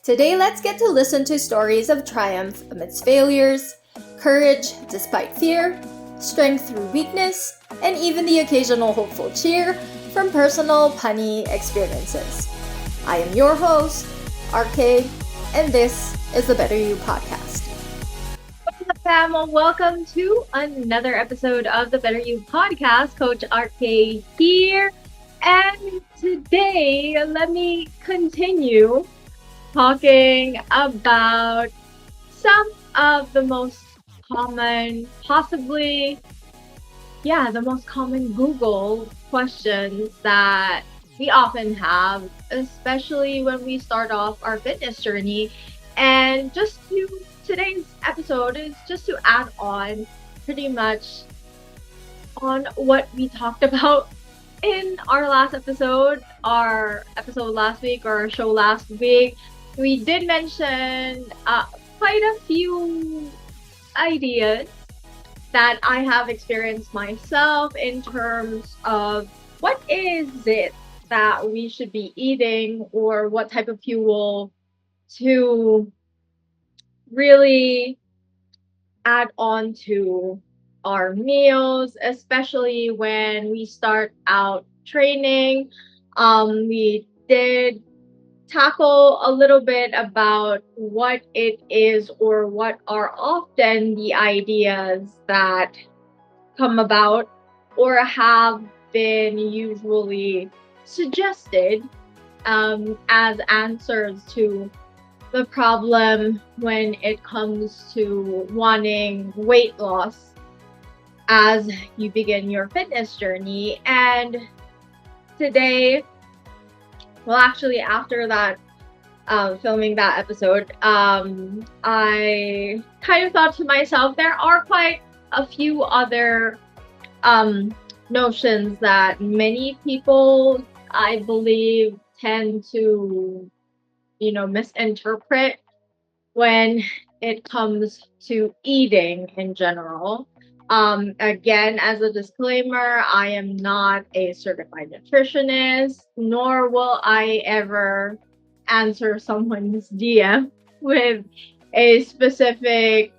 Today, let's get to listen to stories of triumph amidst failures, courage despite fear, strength through weakness, and even the occasional hopeful cheer from personal punny experiences. I am your host, RKaye, and this is the BetterU podcast. What's up, fam? Welcome to another episode of the BetterU podcast. Coach RKaye here. And today, let me continue talking about some of the most common, the most common Google questions that we often have, especially when we start off our fitness journey. And today's episode is just to add on pretty much on what we talked about in our last episode, our episode last week, or our show last week. We did mention quite a few ideas that I have experienced myself in terms of what is it that we should be eating, or what type of fuel to really add on to our meals, especially when we start out training. We did tackle a little bit about what it is, or what are often the ideas that come about or have been usually suggested as answers to the problem when it comes to wanting weight loss as you begin your fitness journey. And today, well, actually, after that, filming that episode, I kind of thought to myself, there are quite a few other notions that many people, I believe, tend to, misinterpret when it comes to eating in general. Again, as a disclaimer, I am not a certified nutritionist, nor will I ever answer someone's DM with a specific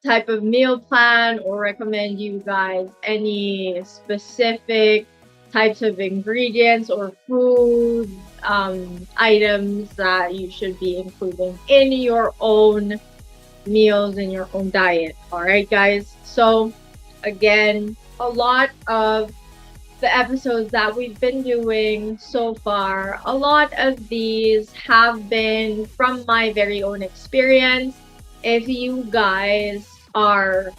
type of meal plan or recommend you guys any specific types of ingredients or food items that you should be including in your own meals, in your own diet. All right, guys. So again, a lot of the episodes that we've been doing so far, a lot of these have been from my very own experience. If you guys are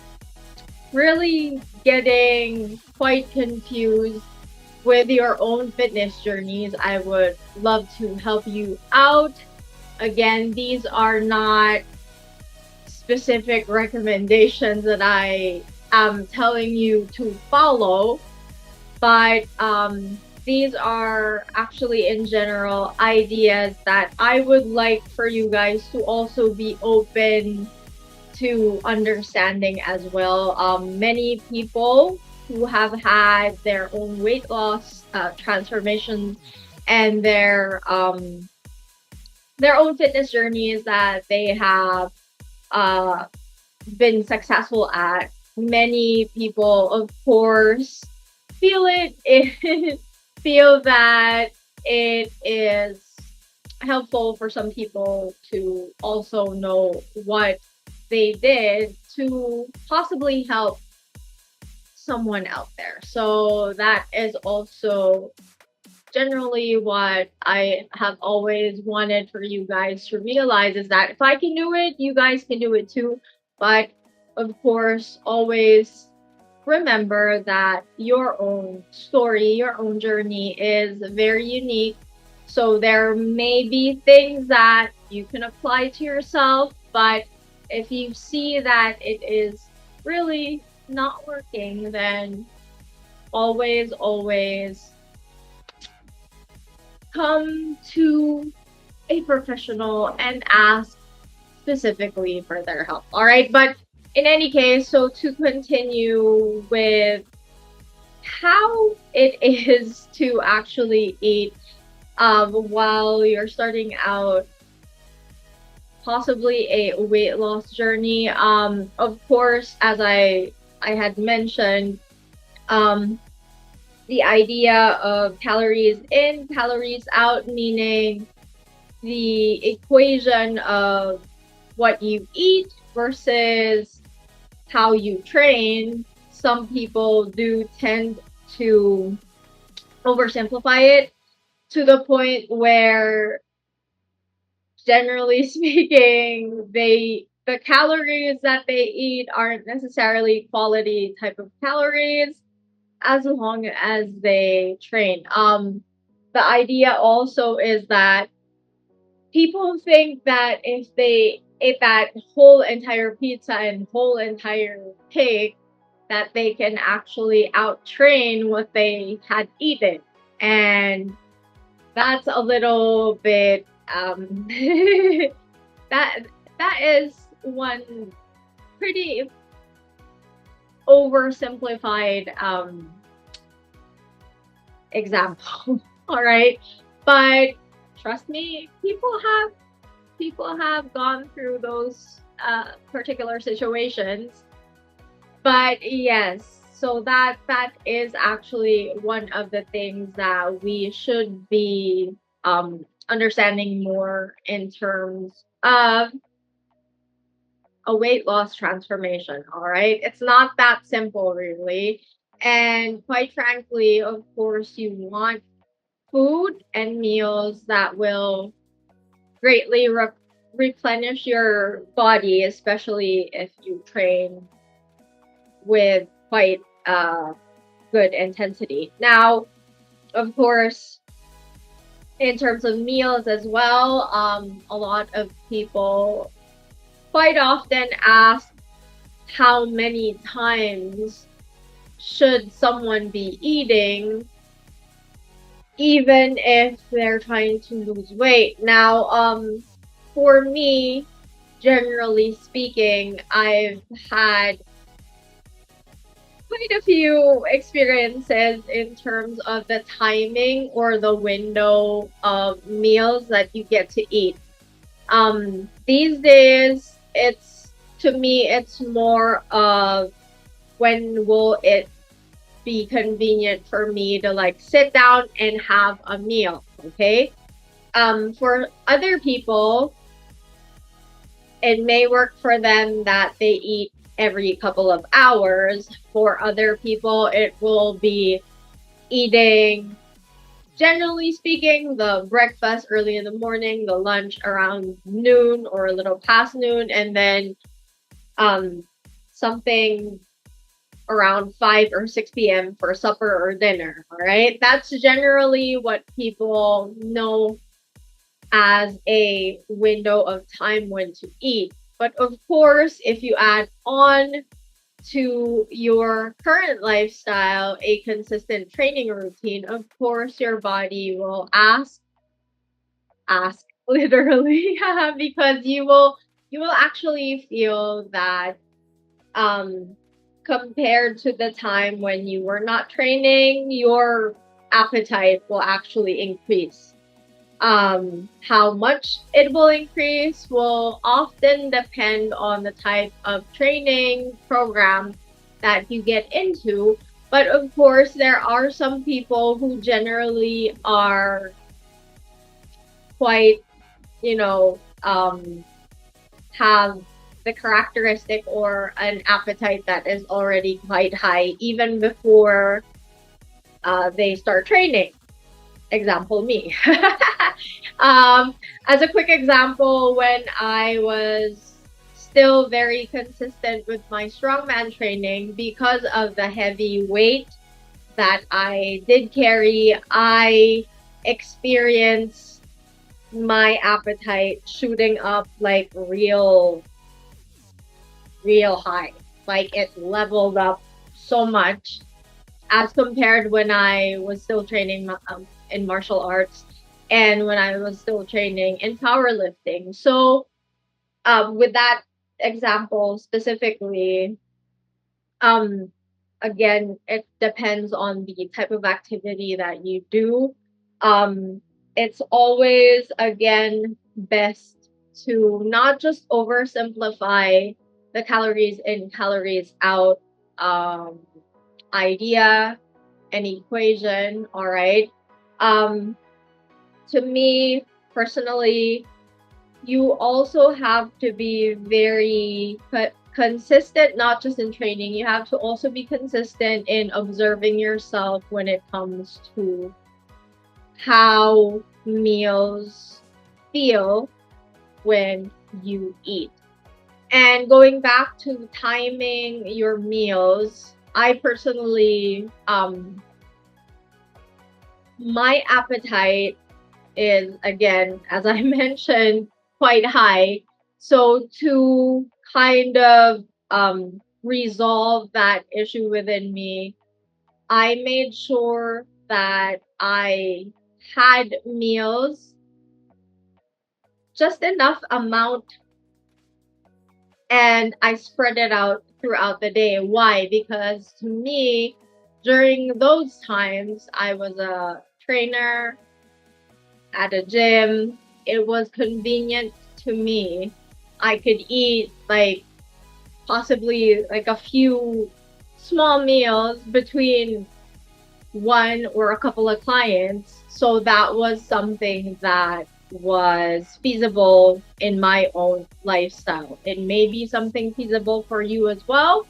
really getting quite confused with your own fitness journeys, I would love to help you out. Again, these are not specific recommendations that I am telling you to follow, but these are actually in general ideas that I would like for you guys to also be open to understanding as well. Many people who have had their own weight loss transformations and their own fitness journeys that they have been successful at. Many people, of course, feel that it is helpful for some people to also know what they did to possibly help someone out there. So that is also generally what I have always wanted for you guys to realize, is that if I can do it, you guys can do it too. But of course, always remember that your own story, your own journey is very unique. So there may be things that you can apply to yourself, but if you see that it is really not working, then always come to a professional and ask specifically for their help. All right. But in any case, so to continue with how it is to actually eat while you're starting out possibly a weight loss journey. Of course, as I had mentioned, um, the idea of calories in, calories out, meaning the equation of what you eat versus how you train. Some people do tend to oversimplify it to the point where, generally speaking, the calories that they eat aren't necessarily quality type of calories as long as they train. The idea also is that people think that if they ate that whole entire pizza and whole entire cake, that they can actually out-train what they had eaten. And that's a little bit that that is one pretty oversimplified example. All right, but trust me, people have gone through those particular situations. But yes, so that is actually one of the things that we should be understanding more in terms of a weight loss transformation. All right, it's not that simple, really. And quite frankly, of course, you want food and meals that will greatly replenish your body, especially if you train with quite good intensity. Now, of course, in terms of meals as well, a lot of people quite often ask how many times should someone be eating even if they're trying to lose weight. Now, for me, generally speaking, I've had quite a few experiences in terms of the timing or the window of meals that you get to eat. These days, to me, it's more of when will it be convenient for me to like sit down and have a meal, okay? For other people, it may work for them that they eat every couple of hours. For other people, it will be eating, generally speaking, the breakfast early in the morning, the lunch around noon or a little past noon, and then something around 5 or 6 p.m. for supper or dinner. All right. That's generally what people know as a window of time when to eat. But of course, if you add on to your current lifestyle a consistent training routine, of course, your body will ask literally, because you will actually feel that um compared to the time when you were not training, your appetite will actually increase. How much it will increase will often depend on the type of training program that you get into. But of course, there are some people who generally are quite, you know, have the characteristic or an appetite that is already quite high even before they start training. Example, me. As a quick example, when I was still very consistent with my strongman training, because of the heavy weight that I did carry, I experienced my appetite shooting up like real high. Like it leveled up so much as compared when I was still training in martial arts and when I was still training in powerlifting. So, with that example specifically, um, again, it depends on the type of activity that you do. Um, it's always, again, best to not just oversimplify the calories in, calories out idea and equation. All right. To me personally, you also have to be very consistent, not just in training. You have to also be consistent in observing yourself when it comes to how meals feel when you eat. And going back to timing your meals, I personally, my appetite is, again, as I mentioned, quite high. So to kind of resolve that issue within me, I made sure that I had meals just enough amount, and I spread it out throughout the day. Why? Because to me, during those times, I was a trainer at a gym. It was convenient to me. I could eat like possibly like a few small meals between one or a couple of clients. So that was something that was feasible in my own lifestyle. It may be something feasible for you as well.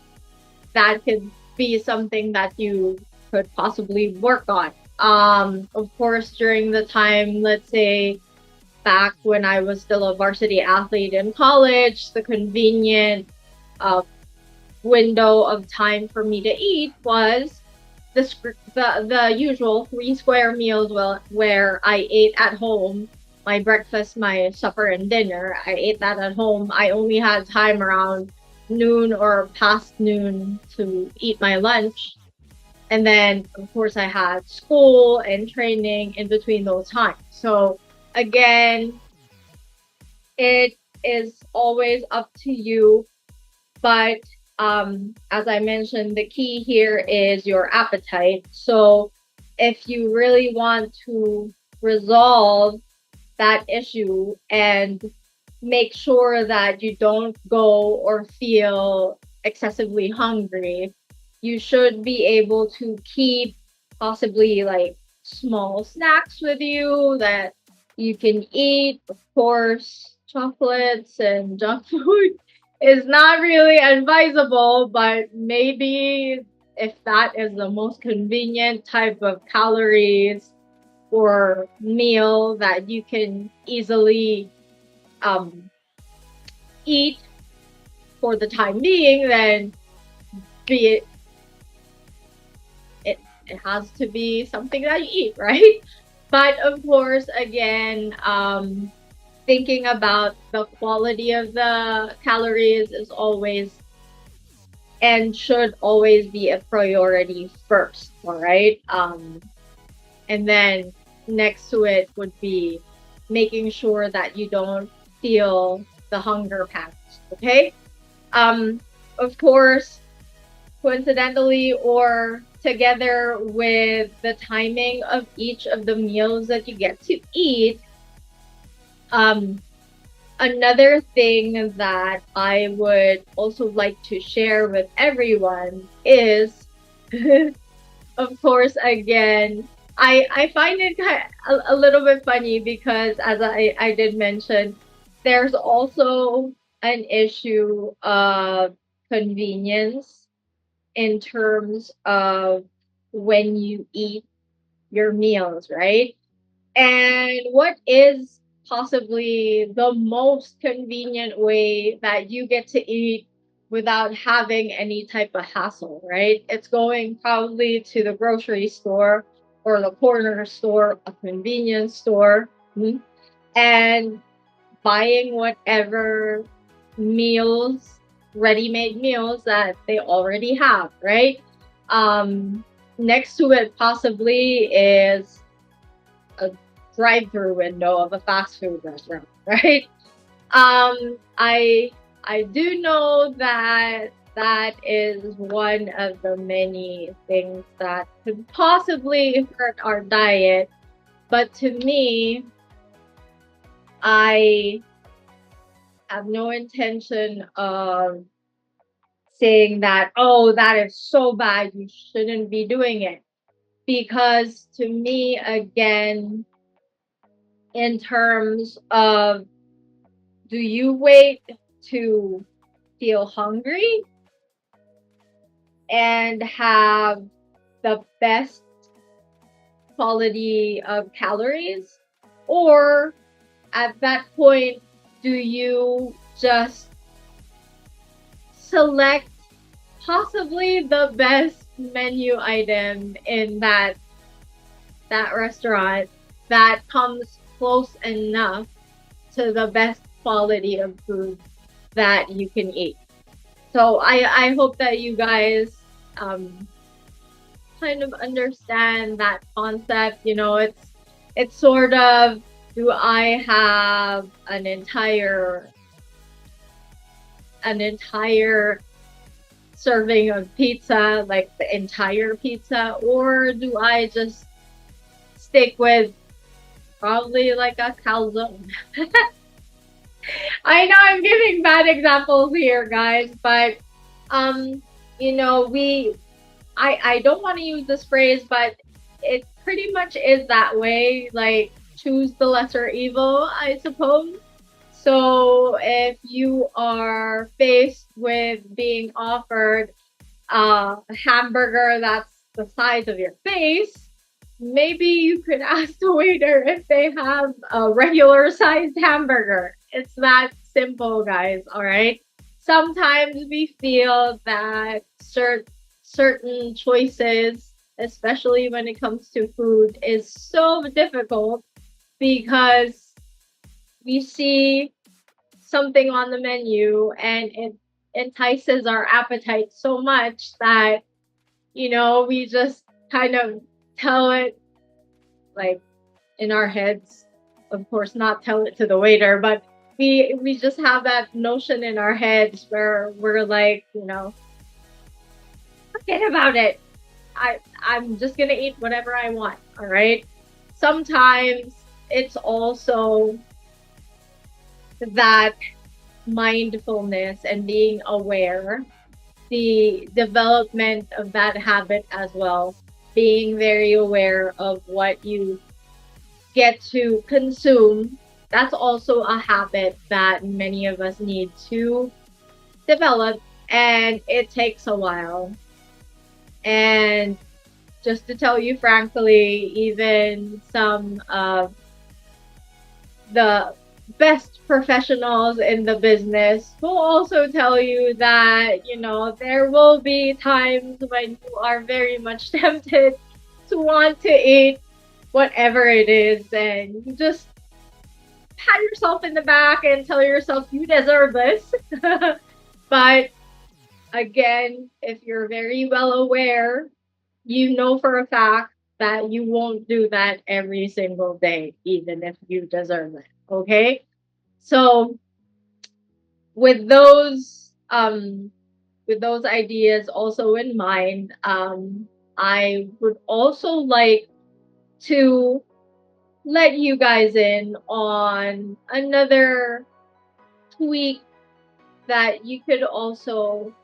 That could be something that you could possibly work on. Of course, during the time, let's say back when I was still a varsity athlete in college, the convenient window of time for me to eat was the usual 3 square meals, where I ate at home my breakfast, my supper, and dinner. I ate that at home. I only had time around noon or past noon to eat my lunch. And then, of course, I had school and training in between those times. So, again, it is always up to you. But as I mentioned, the key here is your appetite. So, if you really want to resolve that issue and make sure that you don't go or feel excessively hungry, you should be able to keep possibly like small snacks with you that you can eat. Of course, chocolates and junk food is not really advisable, but maybe if that is the most convenient type of calories or meal that you can easily eat for the time being, then be it has to be something that you eat, right? But of course, again, thinking about the quality of the calories is always and should always be a priority first, all right? And then next to it would be making sure that you don't feel the hunger pangs, okay? Of course, coincidentally or together with the timing of each of the meals that you get to eat, another thing that I would also like to share with everyone is, of course, again, I find it a little bit funny because, as I did mention, there's also an issue of convenience in terms of when you eat your meals, right? And what is possibly the most convenient way that you get to eat without having any type of hassle, right? It's going probably to the grocery store or the corner store, a convenience store, and buying whatever meals, ready-made meals that they already have, right? Next to it possibly is a drive-through window of a fast food restaurant, right? I do know that that is one of the many things that could possibly hurt our diet. But to me, I have no intention of saying that, oh, that is so bad, you shouldn't be doing it. Because to me, again, in terms of, do you wait to feel hungry and have the best quality of calories? Or at that point, do you just select possibly the best menu item in that restaurant that comes close enough to the best quality of food that you can eat? So I hope that you guys kind of understand that concept. It's sort of, do I have an entire serving of pizza, like the entire pizza, or do I just stick with probably like a calzone? I know I'm giving bad examples here, guys, but we I don't want to use this phrase, but it pretty much is that way. Like, choose the lesser evil, I suppose. So if you are faced with being offered a hamburger that's the size of your face, maybe you could ask the waiter if they have a regular sized hamburger. It's that simple, guys, all right? Sometimes we feel that certain choices, especially when it comes to food, is so difficult because we see something on the menu and it entices our appetite so much that we just kind of tell it, like, in our heads. Of course, not tell it to the waiter, but we just have that notion in our heads where we're like, forget about it. I'm just gonna eat whatever I want. All right. Sometimes it's also that mindfulness and being aware, the development of that habit as well, being very aware of what you get to consume. That's also a habit that many of us need to develop, and it takes a while. And just to tell you frankly, even some of the best professionals in the business will also tell you that, there will be times when you are very much tempted to want to eat whatever it is, and you just pat yourself in the back and tell yourself you deserve this. But again, if you're very well aware, you know for a fact that you won't do that every single day, even if you deserve it. Okay? So with those ideas also in mind, I would also like to let you guys in on another tweak that you could also,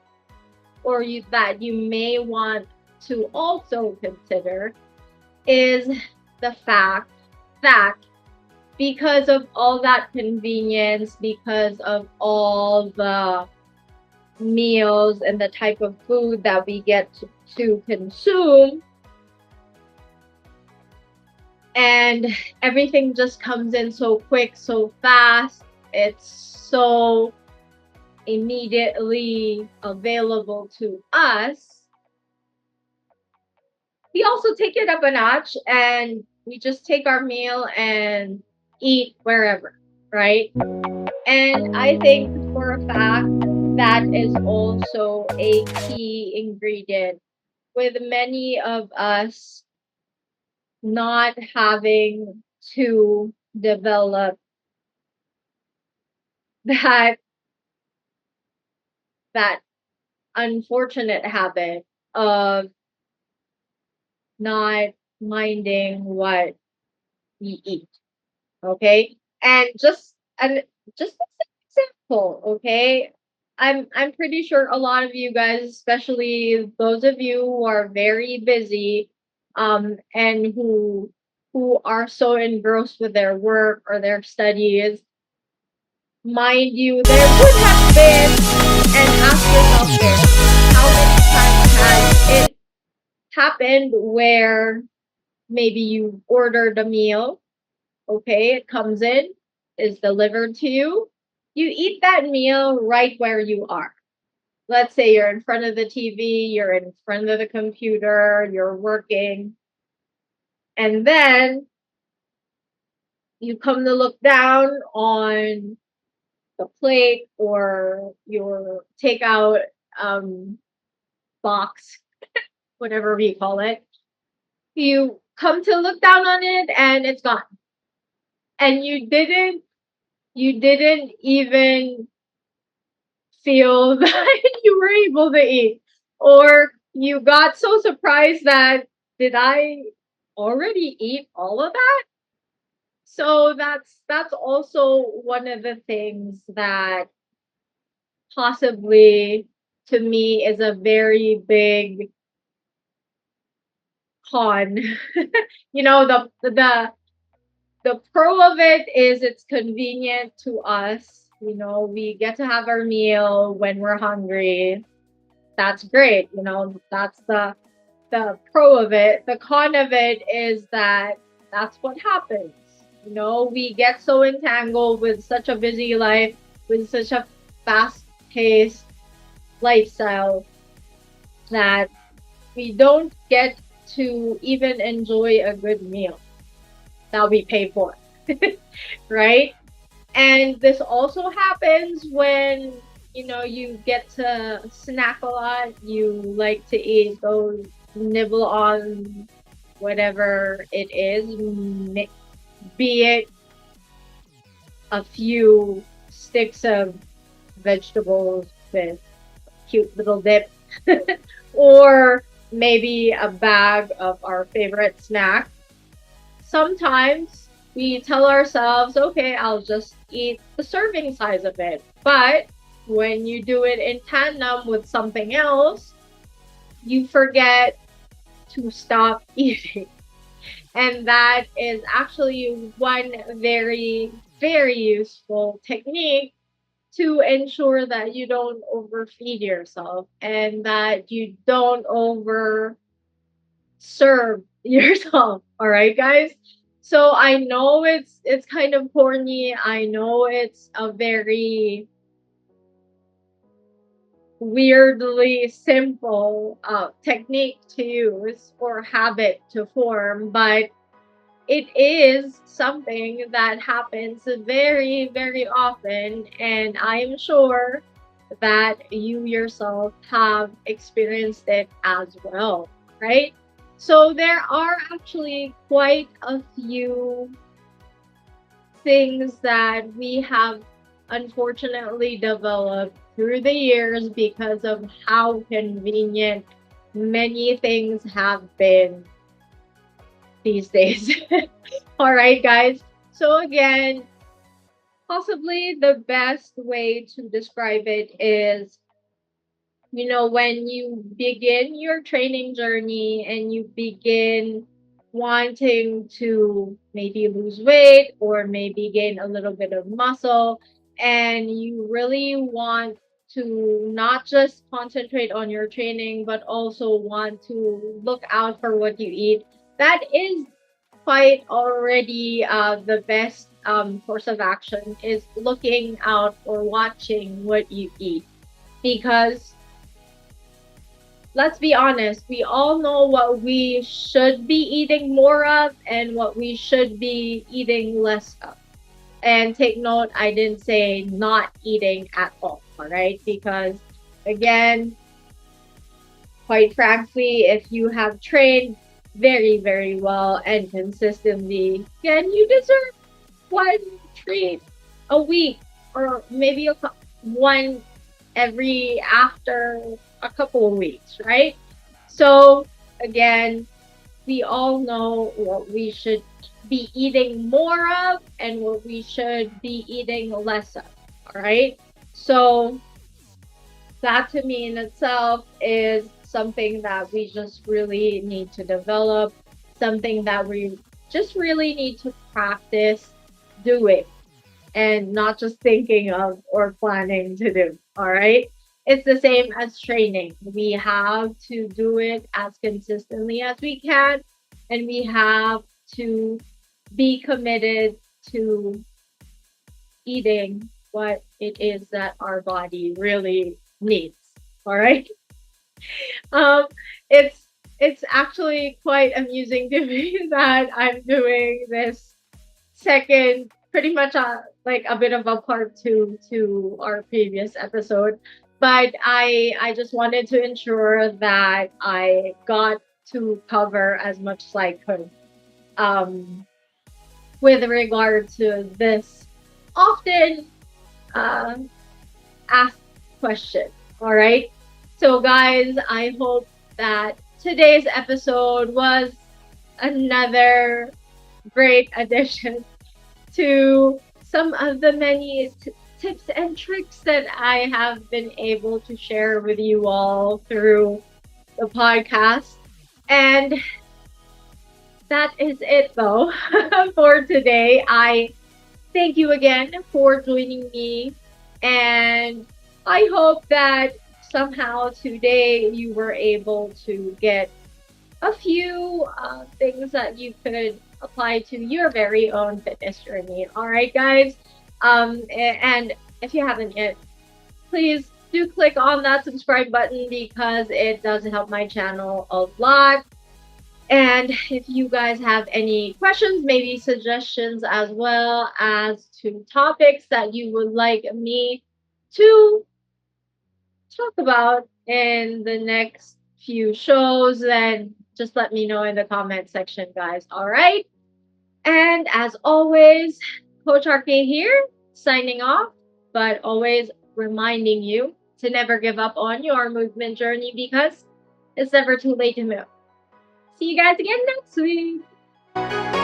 or that you may want to also consider, is the fact that because of all that convenience, because of all the meals and the type of food that we get to consume, and everything just comes in so quick, so fast, it's so immediately available to us, we also take it up a notch and we just take our meal and eat wherever, right? And I think for a fact that is also a key ingredient with many of us not having to develop that that unfortunate habit of not minding what we eat. Okay? And just an example. full, okay? I'm pretty sure a lot of you guys, especially those of you who are very busy, and who are so engrossed with their work or their studies, mind you, there would have been, and ask yourself this, how many times has it happened where maybe you ordered a meal, okay, it comes in, is delivered to you, you eat that meal right where you are. Let's say you're in front of the TV, you're in front of the computer, you're working, and then you come to look down on the plate or your takeout box, whatever we call it. You come to look down on it and it's gone. And you didn't even feel that you were able to eat. Or you got so surprised that, did I already eat all of that? So that's also one of the things that possibly to me is a very big con. The pro of it is it's convenient to us. We get to have our meal when we're hungry. That's great. That's the pro of it. The con of it is that that's what happens. We get so entangled with such a busy life, with such a fast-paced lifestyle that we don't get to even enjoy a good meal that we pay for, right? And this also happens when you get to snack a lot. You like to eat those, nibble on whatever it is, be it a few sticks of vegetables with cute little dip, or maybe a bag of our favorite snack. Sometimes we tell ourselves, okay, I'll just eat the serving size of it. But when you do it in tandem with something else, you forget to stop eating. And that is actually one very, very useful technique to ensure that you don't overfeed yourself and that you don't over serve yourself. All right, guys. So I know it's kind of corny. I know it's a very weirdly simple technique to use or habit to form, but it is something that happens very, very often, and I'm sure that you yourself have experienced it as well, right? So there are actually quite a few things that we have unfortunately developed through the years because of how convenient many things have been these days. All right, guys. So again, possibly the best way to describe it is, when you begin your training journey and you begin wanting to maybe lose weight or maybe gain a little bit of muscle, and you really want to not just concentrate on your training, but also want to look out for what you eat, that is quite already the best course of action is looking out or watching what you eat. Because let's be honest, we all know what we should be eating more of and what we should be eating less of. And take note, I didn't say not eating at all right? Because again, quite frankly, if you have trained very, very well and consistently, then you deserve one treat a week or maybe one every after a couple of weeks, right? So again, we all know what we should be eating more of and what we should be eating less of, all right? So that to me in itself is something that we just really need to develop, something that we just really need to practice doing and not just thinking of or planning to do. All right. It's the same as training. We have to do it as consistently as we can, and we have to be committed to eating what it is that our body really needs. All right. Um, it's it's actually quite amusing to me that I'm doing this second, pretty much like a bit of a part two to our previous episode. But I just wanted to ensure that I got to cover as much as I could um, with regard to this often uh, asked question. All right. So, guys, I hope that today's episode was another great addition to some of the many tips and tricks that I have been able to share with you all through the podcast. And that is it, though, for today. I thank you again for joining me. And I hope that somehow today you were able to get a few things that you could apply to your very own fitness journey. All right, guys. And if you haven't yet, please do click on that subscribe button because it does help my channel a lot. And if you guys have any questions, maybe suggestions as well as to topics that you would like me to talk about in the next few shows, then just let me know in the comment section, guys. All right. And as always, Coach RKaye here, signing off, but always reminding you to never give up on your movement journey because it's never too late to move. See you guys again next week.